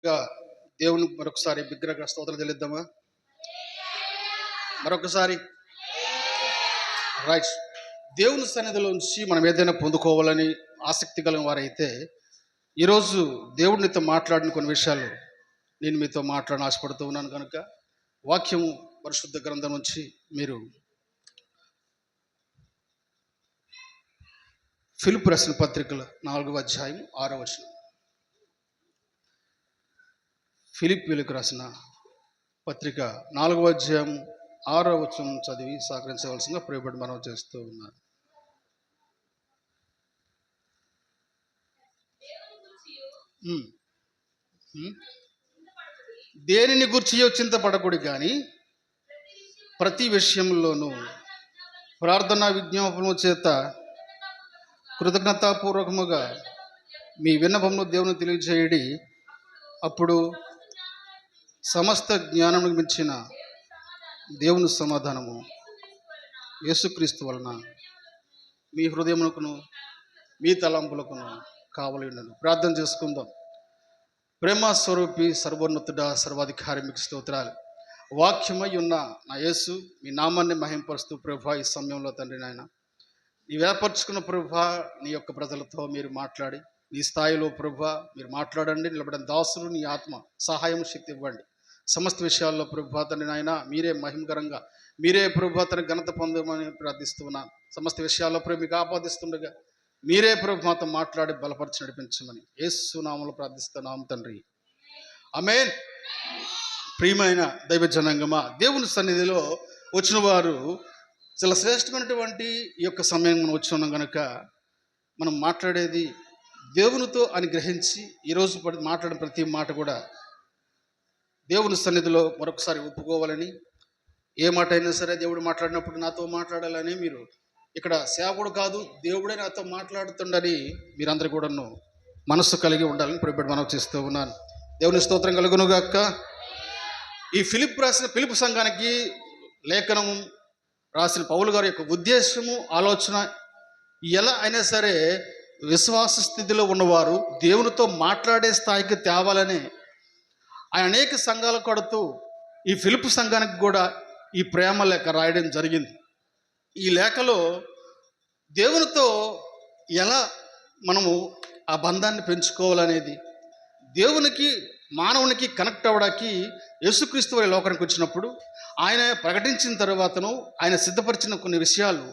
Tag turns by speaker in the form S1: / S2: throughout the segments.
S1: ఇంకా దేవుని మరొకసారి విగ్రహ స్తోత్రం చెల్లిద్దామా? మరొకసారి రైట్. దేవుని సన్నిధిలోంచి మనం ఏదైనా పొందుకోవాలని ఆసక్తి కలిగిన వారైతే ఈరోజు దేవుడు నీతో మాట్లాడిన కొన్ని విషయాలు నేను మీతో మాట్లాడని ఆశపడుతూ ఉన్నాను. కనుక వాక్యం పరిశుద్ధ గ్రంథం నుంచి మీరు ఫిలిప్పీ రాసిన పత్రికల 4వ అధ్యాయం 6వ వచనం. ఫిలిప్పీలకు రాసిన పత్రిక 4వ అధ్యాయం 6వ వచనం చదివి సహకరించవలసిందిగా ప్రేమపడి మనం చేస్తూ ఉన్నారు. దేనిని గురించి చింతపడకూడదు, కానీ ప్రతి విషయంలోనూ ప్రార్థనా విజ్ఞాపనము చేత కృతజ్ఞతాపూర్వకముగా మీ విన్నపమును దేవుని తెలియజేయడి. అప్పుడు సమస్త జ్ఞానమును మించిన దేవుని సమాధానము యేసుక్రీస్తు వలన మీ హృదయమునకును మీ తలంపులకును కావలి ఉండను. ప్రార్థన చేసుకుందాం. ప్రేమ స్వరూపి సర్వోన్నతుడా సర్వాధికారి మీకు స్తోత్రాలు. వాక్యమై ఉన్న నా యేసు మీ నామాన్ని మహింపరుస్తూ ప్రభా ఈ సమయంలో తండ్రి నాయన నీవు ఏర్పరచుకున్న ప్రభా నీ యొక్క ప్రజలతో మీరు మాట్లాడి నీ స్థాయిలో ప్రభా మీరు మాట్లాడండి. నిలబడిన దాసులు నీ ఆత్మ సహాయం శక్తి ఇవ్వండి. సమస్త విషయాల్లో ప్రభా తండ్రి నాయన మీరే మహిమకరంగా మీరే ప్రభా తన ఘనత పొందమని ప్రార్థిస్తున్నాను. సమస్త విషయాల్లో ప్రభు మీకు ఆపాదిస్తుండగా మీరే ప్రభు మాతో మాట్లాడి బలపరిచి నడిపించమని యేసు నామములో ప్రార్థిస్తున్నాము తండ్రి, ఆమేన్. ప్రియమైన దైవ జనాంగమా, దేవుని సన్నిధిలో వచ్చిన వారు చాలా శ్రేష్టమైనటువంటి ఈ యొక్క సమయం మనం వచ్చి ఉన్నాం కనుక మనం మాట్లాడేది దేవునితో అని గ్రహించి ఈరోజు మాట్లాడిన ప్రతి మాట కూడా దేవుని సన్నిధిలో మరొకసారి ఒప్పుకోవాలని, ఏ మాట అయినా సరే దేవుడు మాట్లాడినప్పుడు నాతో మాట్లాడాలని, మీరు ఇక్కడ సేవకుడు కాదు దేవుడే నాతో మాట్లాడుతుండని మీరందరూ కూడాను మనస్సు కలిగి ఉండాలని ఇప్పుడు మనం చేస్తూ ఉన్నాను. దేవుని స్తోత్రం కలుగునుగాక. ఈ ఫిలిప్పీ సంఘానికి లేఖనం రాసిన పౌలు గారి యొక్క ఉద్దేశము ఆలోచన ఎలా అయినా సరే విశ్వాస స్థితిలో ఉన్నవారు దేవునితో మాట్లాడే స్థాయికి తేవాలని ఆయన అనేక సంఘాలు కొడుతూ ఈ ఫిలిప్పీ సంఘానికి కూడా ఈ ప్రేమ లేఖ రాయడం జరిగింది. ఈ లేఖలో దేవునితో ఎలా మనము ఆ బంధాన్ని పెంచుకోవాలనేది, దేవునికి మానవునికి కనెక్ట్ అవ్వడానికి యేసుక్రీస్తు వారి లోకానికి వచ్చినప్పుడు ఆయన ప్రకటించిన తర్వాతను ఆయన సిద్ధపరిచిన కొన్ని విషయాలు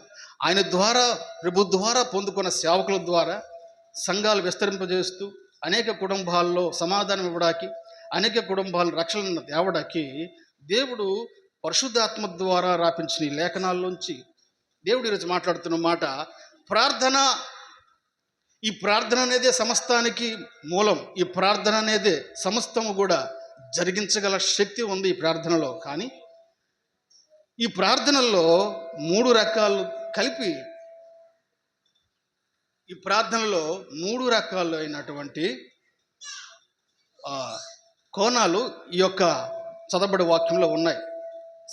S1: ఆయన ద్వారా ప్రభు ద్వారా పొందుకున్న సేవకుల ద్వారా సంఘాలు విస్తరింపజేస్తూ అనేక కుటుంబాల్లో సమాధానం ఇవ్వడానికి, అనేక కుటుంబాలను రక్షణ తేవడానికి దేవుడు పరిశుద్ధాత్మ ద్వారా రాపించిన ఈ లేఖనాల్లోంచి దేవుడు ఈరోజు మాట్లాడుతున్న మాట ప్రార్థన. ఈ ప్రార్థన అనేదే సమస్తానికి మూలం. ఈ ప్రార్థన అనేదే సమస్తము కూడా జరిగించగల శక్తి ఉంది ఈ ప్రార్థనలో. కానీ ఈ ప్రార్థనల్లో 3 రకాలు కలిపి, ఈ ప్రార్థనలో 3 రకాలు అయినటువంటి కోణాలు ఈ యొక్క చదవబడే వాక్యంలో ఉన్నాయి.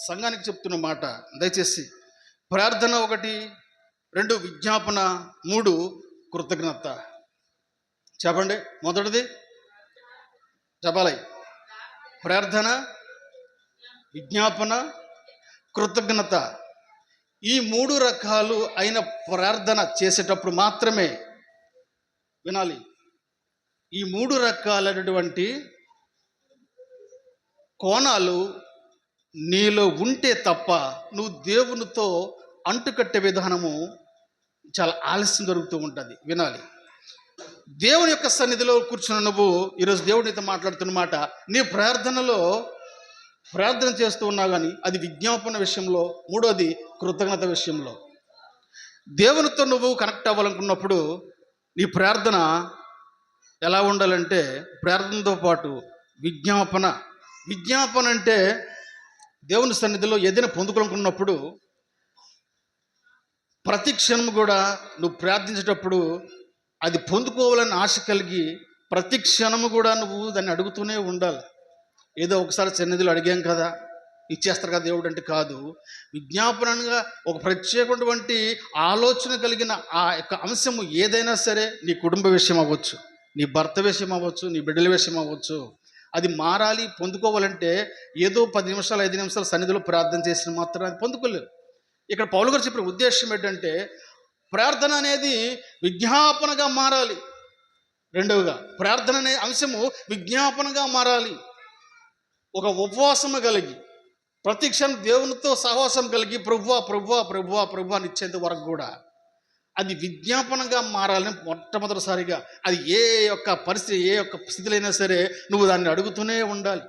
S1: సంఘానికి చెప్తున్న మాట దయచేసి ప్రార్థన 1, 2 విజ్ఞాపన, 3 కృతజ్ఞత. చెప్పండి. మొదటిది చెప్పాలి. ప్రార్థన, విజ్ఞాపన, కృతజ్ఞత. ఈ 3 రకాలు అయిన ప్రార్థన చేసేటప్పుడు మాత్రమే వినాలి. ఈ 3 రకాలైనటువంటి కోణాలు నీలో ఉంటే తప్ప నువ్వు దేవునితో అంటుకట్టే విధానము చాలా ఆలస్యం జరుగుతూ ఉంటుంది. వినాలి. దేవుని యొక్క సన్నిధిలో కూర్చున్న నువ్వు ఈరోజు దేవుడితో మాట్లాడుతున్న మాట, నీ ప్రార్థనలో ప్రార్థన చేస్తూ ఉన్నావు కానీ అది విజ్ఞాపన విషయంలో, 3వది కృతజ్ఞత విషయంలో. దేవునితో నువ్వు కనెక్ట్ అవ్వాలనుకున్నప్పుడు నీ ప్రార్థన ఎలా ఉండాలంటే ప్రార్థనతో పాటు విజ్ఞాపన. విజ్ఞాపన అంటే దేవుని సన్నిధిలో ఏదైనా పొందుకోవాలనుకున్నప్పుడు ప్రతి క్షణం కూడా నువ్వు ప్రార్థించేటప్పుడు అది పొందుకోవాలని ఆశ కలిగి ప్రతి క్షణము కూడా నువ్వు దాన్ని అడుగుతూనే ఉండాలి. ఏదో ఒకసారి సన్నిధిలో అడిగాం కదా ఇచ్చేస్తారు కదా దేవుడు అంటే కాదు. విజ్ఞాపనగా ఒక ప్రత్యేకమైనటువంటి ఆలోచన కలిగిన ఆ యొక్క అంశము ఏదైనా సరే, నీ కుటుంబ విషయం అవ్వచ్చు, నీ భర్త విషయం అవ్వచ్చు, నీ బిడ్డల విషయం అవ్వచ్చు, అది మారాలి, పొందుకోవాలంటే ఏదో 10 నిమిషాలు 5 నిమిషాలు సన్నిధిలో ప్రార్థన చేసిన మాత్రం అది పొందుకోలేదు. ఇక్కడ పౌలు గారు చెప్పిన ఉద్దేశం ఏంటంటే ప్రార్థన అనేది విజ్ఞాపనగా మారాలి. రెండవగా ప్రార్థన అనే అంశము విజ్ఞాపనగా మారాలి. ఒక ఉపవాసము కలిగి ప్రతి క్షణం దేవునితో సహవాసం కలిగి ప్రభువా ప్రభువా ప్రభువా ప్రభువా అని ఇచ్చేంత వరకు కూడా అది విజ్ఞాపనగా మారాలని మొట్టమొదటిసారిగా అది ఏ యొక్క పరిస్థితి ఏ యొక్క స్థితిలో అయినా సరే నువ్వు దాన్ని అడుగుతూనే ఉండాలి.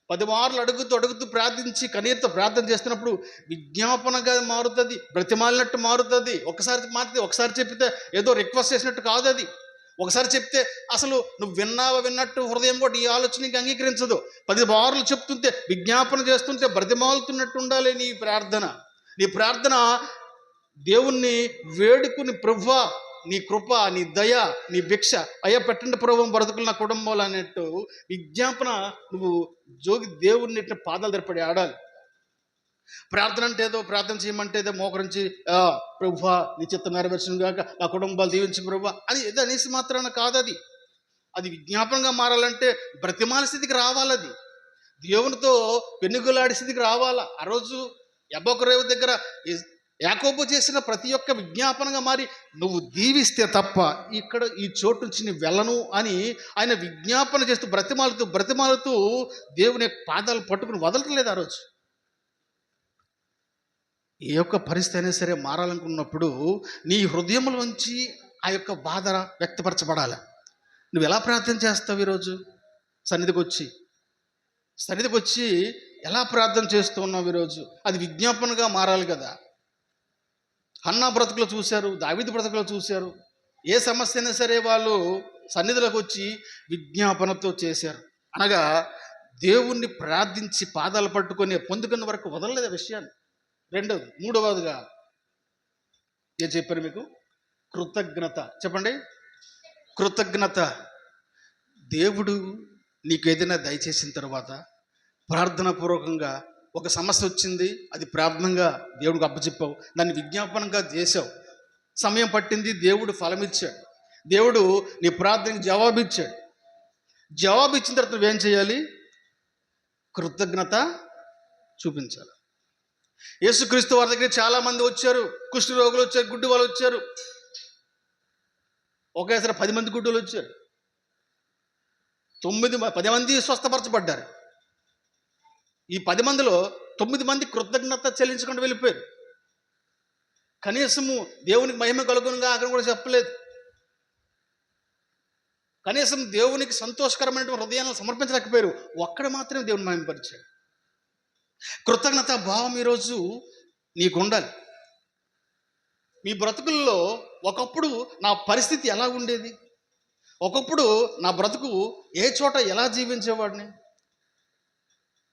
S1: 10 మార్లు అడుగుతూ అడుగుతూ ప్రార్థించి కన్నీరుతో ప్రార్థన చేస్తున్నప్పుడు విజ్ఞాపనగా మారుతుంది, బ్రతిమాలినట్టు మారుతుంది. ఒకసారి మారితే ఒకసారి చెప్పితే ఏదో రిక్వెస్ట్ చేసినట్టు కాదు. అది ఒకసారి చెప్తే అసలు నువ్వు విన్నట్టు హృదయం కూడా ఈ ఆలోచనకి అంగీకరించదు. 10 మార్లు చెప్తుంటే విజ్ఞాపన చేస్తుంటే బ్రతిమాలుతున్నట్టు ఉండాలి నీ ప్రార్థన. నీ ప్రార్థన దేవుణ్ణి వేడుకుని ప్రభువా నీ కృప నీ దయ నీ భిక్ష అయ్యా పెట్టండి ప్రభువం బ్రతుకులు నా కుటుంబంలో అన్నట్టు విజ్ఞాపన నువ్వు జోగి దేవుణ్ణి పాదాలు తెరపడి ఆడాలి. ప్రార్థన అంటే ఏదో ప్రార్థన చేయమంటే ఏదో మోకరించి ప్రభువా నీ చిత్తం నెరవేర్చును గాక నా కుటుంబాలు దీవించు ప్రభువా అని ఏదో అనేసి మాత్రాన కాదు. అది విజ్ఞాపనంగా మారాలంటే బ్రతిమాల స్థితికి రావాలి. అది దేవునితో పెనుగులాడి స్థితికి రావాలా. ఆ రోజు యబ్బొకరేవు దగ్గర యాకోబు చేసిన ప్రతి ఒక్క విజ్ఞాపనగా మారి నువ్వు దీవిస్తే తప్ప ఇక్కడ ఈ చోటు నుంచి నేను వెళ్ళను అని ఆయన విజ్ఞాపన చేస్తూ బ్రతిమాలుతూ దేవుని పాదాలు పట్టుకుని వదలట్లేదు. ఆ రోజు ఏ ఒక్క పరిస్థితి అయినా సరే మారాలనుకున్నప్పుడు నీ హృదయంలోంచి ఆ యొక్క బాధ వ్యక్తపరచబడాలి. నువ్వు ఎలా ప్రార్థన చేస్తావు? ఈరోజు సన్నిధికి వచ్చి ఎలా ప్రార్థన చేస్తూ ఉన్నావు ఈరోజు? అది విజ్ఞాపనగా మారాలి కదా. హన్నా బ్రతుకులు చూశారు, దావీదు బ్రతుకులు చూశారు. ఏ సమస్య అయినా సరే వాళ్ళు సన్నిధిలోకి వచ్చి విజ్ఞాపనతో చేశారు. అనగా దేవుణ్ణి ప్రార్థించి పాదాలు పట్టుకొని పొందుకున్న వరకు వదలలేదు ఆ విషయాన్ని. మూడవదిగా ఏం చెప్పారు మీకు? కృతజ్ఞత. చెప్పండి. కృతజ్ఞత. దేవుడు నీకు ఏదైనా దయచేసిన తర్వాత ప్రార్థనాపూర్వకంగా ఒక సమస్య వచ్చింది, అది ప్రార్థనగా దేవుడికి అప్పచెప్పావు, దాన్ని విజ్ఞాపనంగా చేసావు, సమయం పట్టింది, దేవుడు ఫలం ఇచ్చాడు, దేవుడు నీ ప్రార్థనకి జవాబిచ్చాడు. జవాబు ఇచ్చిన తర్వాత నువ్వేం చేయాలి? కృతజ్ఞత చూపించాలి. యేసుక్రీస్తు వారి దగ్గర చాలామంది వచ్చారు. కుష్ఠ రోగులు వచ్చారు, గుడ్డి వాళ్ళు వచ్చారు. ఒకేసారి 10 మంది గుడ్డులు వచ్చారు. 10 మంది స్వస్థపరచబడ్డారు. ఈ 10 మందిలో 9 మంది కృతజ్ఞత చెల్లించకుండా వెళ్ళిపోయారు. కనీసము దేవునికి మహిమ కలుగునుగా అక్కడ కూడా చెప్పలేదు. కనీసం దేవునికి సంతోషకరమైన హృదయాన్ని సమర్పించలేకపోయారు. ఒక్కడ మాత్రమే దేవుని మహిమపరిచాడు. కృతజ్ఞత భావం ఈరోజు నీకు ఉండాలి. మీ బ్రతుకుల్లో ఒకప్పుడు నా పరిస్థితి ఎలా ఉండేది, ఒకప్పుడు నా బ్రతుకు ఏ చోట ఎలా జీవించేవాడిని,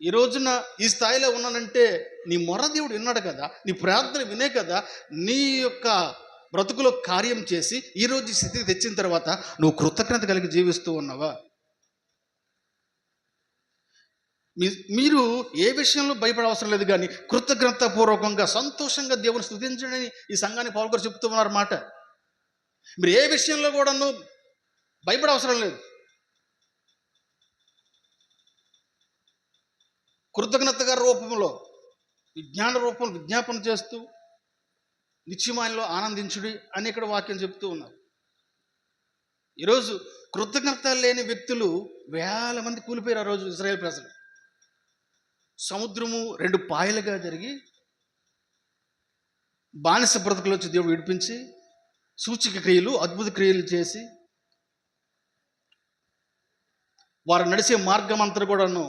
S1: ఈ రోజున ఈ స్థాయిలో ఉన్నానంటే నీ మొర దేవుడు విన్నాడు కదా, నీ ప్రార్థన వినే కదా నీ యొక్క బ్రతుకులో కార్యం చేసి ఈరోజు ఈ స్థితికి తెచ్చిన తర్వాత నువ్వు కృతజ్ఞత కలిగి జీవిస్తూ ఉన్నావా? మీరు ఏ విషయంలో భయపడే అవసరం లేదు, కానీ కృతజ్ఞతాపూర్వకంగా సంతోషంగా దేవుని స్తుతించడని ఈ సంఘానికి పౌలు గారు చెప్తూ ఉన్నారు మాట. మీరు ఏ విషయంలో కూడాను భయపడే అవసరం లేదు. కృతజ్ఞతగా రూపంలో విజ్ఞాపన చేస్తూ నిత్యమాయలో ఆనందించుడి అని ఇక్కడ వాక్యం చెప్తూ ఉన్నారు. ఈరోజు కృతజ్ఞత లేని వ్యక్తులు వేల మంది కూలిపోయారు. ఆ రోజు ఇశ్రాయేల్ ప్రజలు సముద్రము 2 పాయలుగా జరిగి బానిస బ్రతుకులు వచ్చి దేవుడు విడిపించి సూచక క్రియలు అద్భుత క్రియలు చేసి వారు నడిచే మార్గం అంతా కూడాను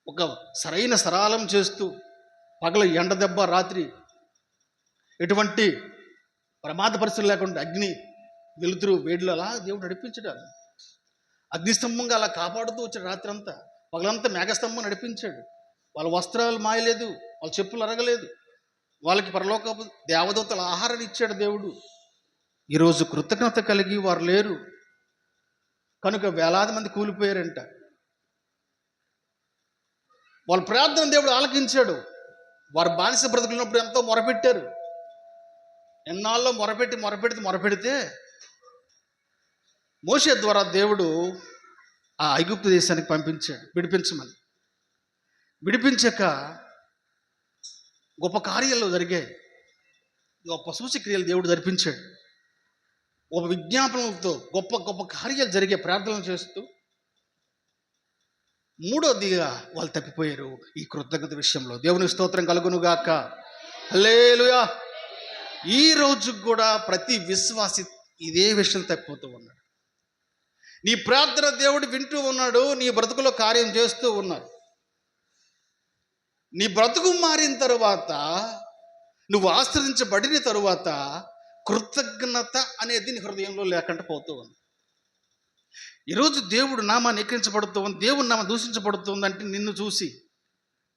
S1: ఒక సరైన సరళం చేస్తూ పగల ఎండ దెబ్బ రాత్రి ఎటువంటి ప్రమాద పరిస్థితులు లేకుండా అగ్ని వెలుతురు వేడిలో అలా దేవుడు నడిపించాడు. అగ్నిస్తంభంగా అలా కాపాడుతూ వచ్చాడు. రాత్రి అంతా పగలంతా మేఘస్తంభం నడిపించాడు. వాళ్ళ వస్త్రాలు మాయలేదు, వాళ్ళ చెప్పులు అరగలేదు, వాళ్ళకి పరలోకపు దేవదూతల ఆహారాన్ని ఇచ్చాడు దేవుడు. ఈరోజు కృతజ్ఞత కలిగి వారు లేరు కనుక వేలాది మంది కూలిపోయారంట. వాళ్ళ ప్రార్థన దేవుడు ఆలకించాడు. వారు బానిస బ్రతుకున్నప్పుడు ఎంతో మొరపెట్టారు. ఎన్నాళ్ళలో మొరపెడితే మోషే ద్వారా దేవుడు ఆ ఐగుప్తు దేశానికి పంపించాడు విడిపించమని. విడిపించాక గొప్ప కార్యాలు జరిగాయి, గొప్ప సూచక్రియలు దేవుడు జరిపించాడు. గొప్ప విజ్ఞాపనలతో గొప్ప గొప్ప కార్యాలు జరిగే ప్రార్థనలు చేస్తూ. మూడోదిగా వాళ్ళు తప్పిపోయారు ఈ కృతజ్ఞత విషయంలో. దేవుని స్తోత్రం కలుగునుగాక. హల్లెలూయా. ఈ రోజు కూడా ప్రతి విశ్వాసి ఇదే విషయం తప్పిపోతూ ఉన్నాడు. నీ ప్రార్థన దేవుడు వింటూ ఉన్నాడు, నీ బ్రతుకులో కార్యం చేస్తూ ఉన్నాడు. నీ బ్రతుకు మారిన తరువాత, నువ్వు ఆశ్రయించబడిన తరువాత కృతజ్ఞత అనేది నీ హృదయంలో లేకుండా పోతూ ఉంది. ఈరోజు దేవుడు నామాన్ని ఎక్కించబడుతూ ఉంది, దేవుని నామ దూషించబడుతుంది అంటే నిన్ను చూసి.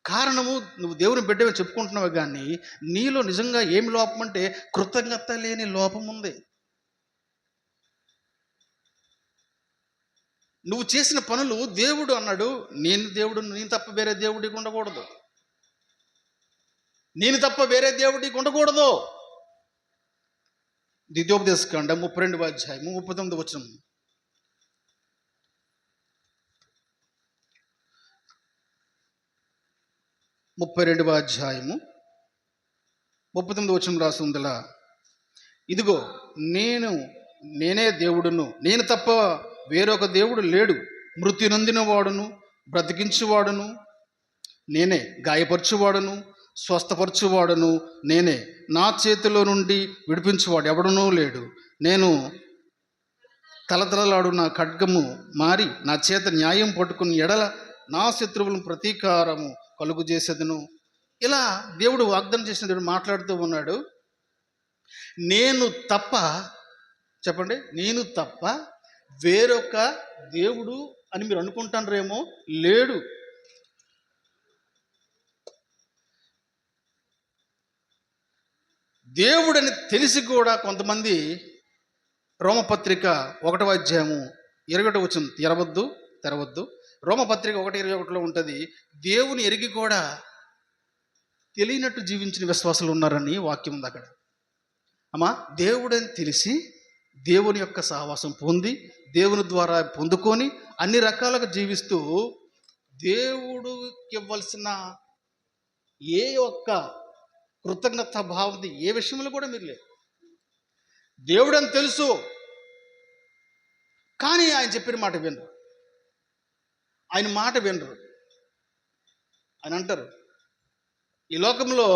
S1: కారణము నువ్వు దేవుని బిడ్డవే చెప్పుకుంటున్నావు, కానీ నీలో నిజంగా ఏమి లోపం అంటే కృతజ్ఞత లేని లోపం ఉంది. నువ్వు చేసిన పనులు దేవుడు అన్నాడు, నేను దేవుడు, నేను తప్ప వేరే దేవుడికి ఉండకూడదు, నేను తప్ప వేరే దేవుడికి ఉండకూడదు. ద్వితీయోపదేశకాండం 32వ అధ్యాయము 39వ వచనం. 32వ అధ్యాయము 39వ వచనం రాసి ఉందిలా, ఇదిగో నేనే దేవుడును, నేను తప్ప వేరొక దేవుడు లేడు. మృతి నొందిన వాడును, బ్రతికించువాడును నేనే, గాయపరచువాడును, స్వస్థపరచువాడును నేనే. నా చేతిలో నుండి విడిపించువాడు ఎవడనూ లేడు. నేను తలతలలాడు నా ఖడ్గము మారి నా చేత న్యాయం పట్టుకుని ఎడల నా శత్రువులను ప్రతీకారము కలుగు చేసేదను. ఇలా దేవుడు వాగ్దానం చేసిన దేవుడు మాట్లాడుతూ ఉన్నాడు. నేను తప్ప, చెప్పండి, నేను తప్ప వేరొక దేవుడు అని మీరు అనుకుంటారేమో, లేడు. దేవుడని తెలిసి కూడా కొంతమంది రోమపత్రిక 1వ అధ్యాయము 21వ వచనం తెరవద్దు. రోమపత్రిక 1:21లో ఉంటుంది, దేవుని ఎరిగి కూడా తెలియనట్టు జీవించిన విశ్వాసులు ఉన్నారని వాక్యం ఉంది అక్కడ. అమ్మా, దేవుడని తెలిసి దేవుని యొక్క సహవాసం పొంది దేవుని ద్వారా పొందుకొని అన్ని రకాలుగా జీవిస్తూ దేవుడికి ఇవ్వాల్సిన ఏ ఒక్క కృతజ్ఞత భావం ఏ విషయంలో కూడా మీరు లేదు. దేవుడని తెలుసు, కానీ ఆయన చెప్పిన మాట వినరు. ఆయన మాట వినరు. ఆయన అంటారు, ఈ లోకంలో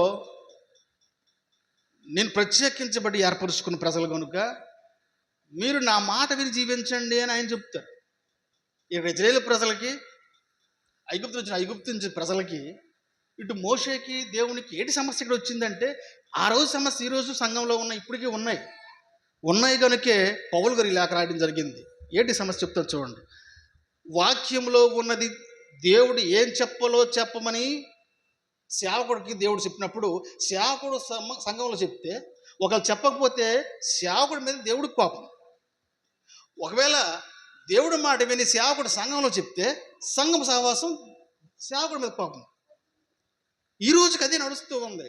S1: నేను ప్రత్యేకించబడి ఏర్పరుచుకున్న ప్రజలు కనుక మీరు నా మాట విని జీవించండి అని ఆయన చెప్తారు. ఇక్కడ ఇజ్రాయేలు ప్రజలకి, ఐగుప్తు నుంచి ప్రజలకి, ఇటు మోషేకి దేవునికి ఏంటి సమస్య ఇక్కడ వచ్చిందంటే, ఆ రోజు సమస్య ఈ రోజు సంఘంలో ఇప్పటికీ ఉన్నాయి కనుకే పౌలు గారు లేఖ రాయడం జరిగింది. ఏంటి సమస్య చెప్తారు చూడండి. వాక్యంలో ఉన్నది దేవుడు ఏం చెప్పాలో చెప్పమని సేవకుడికి దేవుడు చెప్పినప్పుడు, సేవకుడు సంఘంలో చెప్తే ఒకళ్ళు చెప్పకపోతే సేవకుడి మీద దేవుడికి కోపం. ఒకవేళ దేవుడి మాట విని సేవకుడు సంఘంలో చెప్తే సంఘం సహవాసం సేవకుడి మీద కోపం. ఈ రోజుకి అదే నడుస్తూ ఉంది.